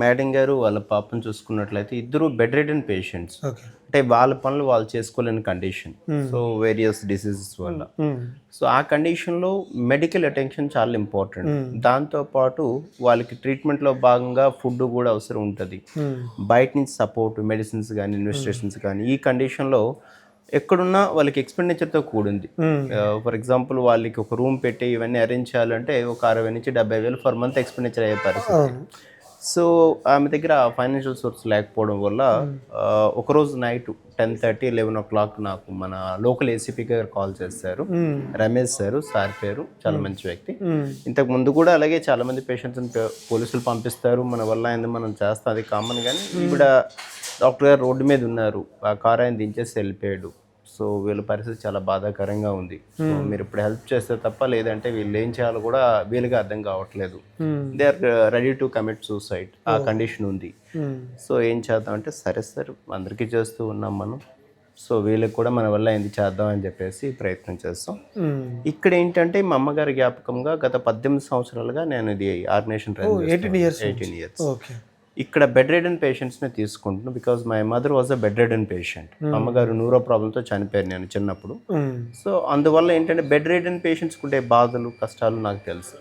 Madam గారు వాళ్ళ పాపను చూసుకున్నట్లయితే ఇద్దరు బెడ్ రిడెన్ పేషెంట్స్. ఓకే. అంటే వాళ్ళ పనులు వాళ్ళు చేసుకోలేని కండిషన్. సో వేరియస్ డిసీజెస్ వల్ల. సో ఆ కండిషన్లో మెడికల్ అటెన్షన్ చాలా ఇంపార్టెంట్. దాంతోపాటు వాళ్ళకి ట్రీట్మెంట్లో భాగంగా ఫుడ్ కూడా అవసరం ఉంటుంది. బయట నుంచి సపోర్ట్ మెడిసిన్స్ కానీ ఇన్వెస్టిగేషన్స్ కానీ ఈ కండిషన్లో ఎక్కడున్నా వాళ్ళకి ఎక్స్పెండిచర్తో కూడింది. ఫర్ ఎగ్జాంపుల్ వాళ్ళకి ఒక రూమ్ పెట్టి ఇవన్నీ అరేంజ్ చేయాలంటే ఒక 60 నుంచి 70,000 ఫర్ మంత్ ఎక్స్పెండిచర్ అయ్యే పరిస్థితి. సో ఆమె దగ్గర ఫైనాన్షియల్ సోర్స్ లేకపోవడం వల్ల ఒకరోజు నైట్ 10:30, 11 o'clock నాకు మన లోకల్ ఏసీపీ గారు కాల్ చేశారు. రమేష్ సార్ పేరు, చాలా మంచి వ్యక్తి. ఇంతకు ముందు కూడా అలాగే చాలా మంది పేషెంట్స్ని పోలీసులు పంపిస్తారు, మన వల్ల అయింది మనం చేస్తాం, అది కామన్. కానీ ఇప్పుడు డాక్టర్ గారు రోడ్డు మీద ఉన్నారు, ఆ కార్ ఆయన దించేసి వెళ్ళిపోయాడు. సో వీళ్ళ పరిస్థితి చాలా బాధాకరంగా ఉంది. సో మీరు ఇప్పుడు హెల్ప్ చేస్తే తప్ప లేదంటే వీళ్ళు ఏం చేయాలో కూడా వీళ్ళకి అర్థం కావట్లేదు. They are ready to commit suicide, ఆ కండిషన్ ఉంది. సో ఏం చేద్దాం అంటే సరే సార్ అందరికీ చేస్తూ ఉన్నాం మనం, సో వీళ్ళకి కూడా మన వల్ల ఏంది చేద్దాం అని చెప్పేసి ప్రయత్నం చేస్తాం. ఇక్కడ ఏంటంటే మా అమ్మగారి జ్ఞాపకంగా గత 18 సంవత్సరాలుగా నేను ఇది ఆర్గనైజేషన్ 18 ఇయర్స్ ఇక్కడ బెడ్ రిడెన్ పేషెంట్స్ని తీసుకుంటున్నాను. Because my mother was a bed ridden patient. అమ్మగారు న్యూరో ప్రాబ్లంతో చనిపోయారు నేను చిన్నప్పుడు. సో అందువల్ల ఏంటంటే బెడ్ రిడెన్ పేషెంట్స్కి ఉండే బాధలు కష్టాలు నాకు తెలుసు.